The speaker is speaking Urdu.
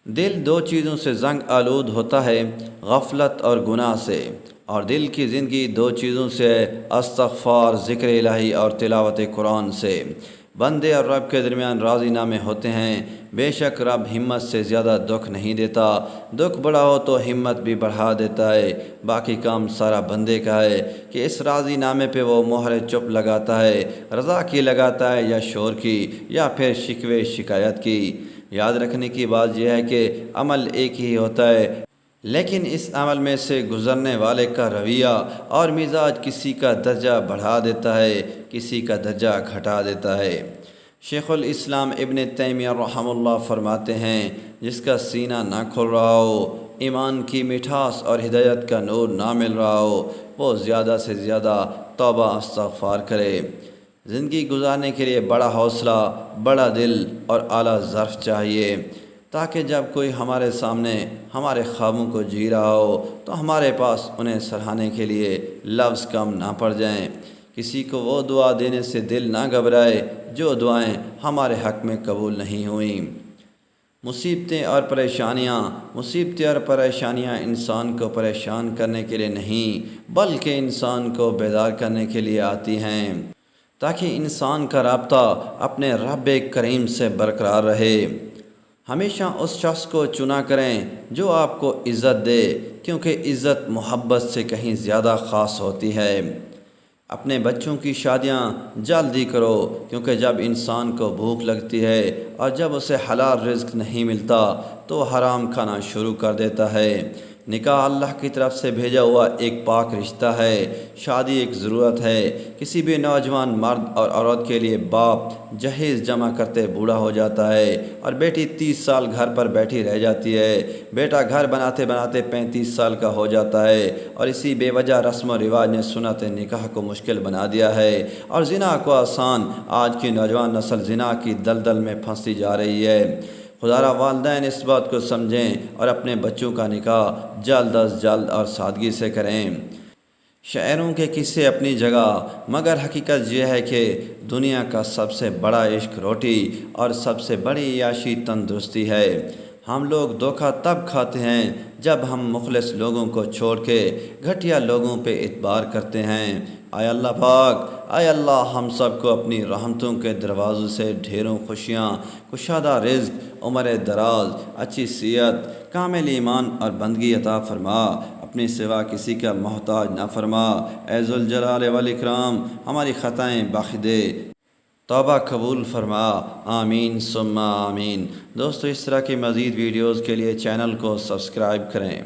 دل دو چیزوں سے زنگ آلود ہوتا ہے، غفلت اور گناہ سے، اور دل کی زندگی دو چیزوں سے ہے، استغفار، ذکر الہی اور تلاوت قرآن سے۔ بندے اور رب کے درمیان راضی نامے ہوتے ہیں۔ بے شک رب ہمت سے زیادہ دکھ نہیں دیتا، دکھ بڑا ہو تو ہمت بھی بڑھا دیتا ہے۔ باقی کام سارا بندے کا ہے کہ اس راضی نامے پہ وہ مہر چپ لگاتا ہے، رضا کی لگاتا ہے یا شور کی، یا پھر شکوے شکایت کی۔ یاد رکھنے کی بات یہ ہے کہ عمل ایک ہی ہوتا ہے، لیکن اس عمل میں سے گزرنے والے کا رویہ اور مزاج کسی کا درجہ بڑھا دیتا ہے، کسی کا درجہ گھٹا دیتا ہے۔ شیخ الاسلام ابن تیمیہ رحمہ اللہ فرماتے ہیں، جس کا سینہ نہ کھل رہا ہو، ایمان کی مٹھاس اور ہدایت کا نور نہ مل رہا ہو، وہ زیادہ سے زیادہ توبہ استغفار کرے۔ زندگی گزارنے کے لیے بڑا حوصلہ، بڑا دل اور اعلیٰ ظرف چاہیے، تاکہ جب کوئی ہمارے سامنے ہمارے خوابوں کو جی رہا ہو تو ہمارے پاس انہیں سراہنے کے لیے لفظ کم نہ پڑ جائیں۔ کسی کو وہ دعا دینے سے دل نہ گھبرائے جو دعائیں ہمارے حق میں قبول نہیں ہوئیں۔ مصیبتیں اور پریشانیاں انسان کو پریشان کرنے کے لیے نہیں، بلکہ انسان کو بیدار کرنے کے لیے آتی ہیں، تاکہ انسان کا رابطہ اپنے رب کریم سے برقرار رہے۔ ہمیشہ اس شخص کو چنا کریں جو آپ کو عزت دے، کیونکہ عزت محبت سے کہیں زیادہ خاص ہوتی ہے۔ اپنے بچوں کی شادیاں جلدی کرو، کیونکہ جب انسان کو بھوک لگتی ہے اور جب اسے حلال رزق نہیں ملتا تو وہ حرام کھانا شروع کر دیتا ہے۔ نکاح اللہ کی طرف سے بھیجا ہوا ایک پاک رشتہ ہے۔ شادی ایک ضرورت ہے۔ کسی بھی نوجوان مرد اور عورت کے لیے باپ جہیز جمع کرتے بوڑھا ہو جاتا ہے اور بیٹی 30 سال گھر پر بیٹھی رہ جاتی ہے، بیٹا گھر بناتے بناتے 35 سال کا ہو جاتا ہے، اور اسی بے وجہ رسم و رواج نے سنت نکاح کو مشکل بنا دیا ہے اور زنا کو آسان۔ آج کی نوجوان نسل زنا کی دلدل میں پھنسی جا رہی ہے۔ خدا را والدین اس بات کو سمجھیں اور اپنے بچوں کا نکاح جلد از جلد اور سادگی سے کریں۔ شاعروں کے قصے اپنی جگہ، مگر حقیقت یہ ہے کہ دنیا کا سب سے بڑا عشق روٹی اور سب سے بڑی عیاشی تندرستی ہے۔ ہم لوگ دھوکہ تب کھاتے ہیں جب ہم مخلص لوگوں کو چھوڑ کے گھٹیا لوگوں پہ اعتبار کرتے ہیں۔ اے اللہ پاک، اے اللہ ہم سب کو اپنی رحمتوں کے دروازوں سے ڈھیروں خوشیاں، کشادہ رزق، عمر دراز، اچھی صحت، کامل ایمان اور بندگی عطا فرما، اپنے سوا کسی کا محتاج نہ فرما۔ اے ذوالجلال والاکرام، ہماری خطائیں بخش دے، توبہ قبول فرما، آمین ثم آمین۔ دوستو، اس طرح کی مزید ویڈیوز کے لیے چینل کو سبسکرائب کریں۔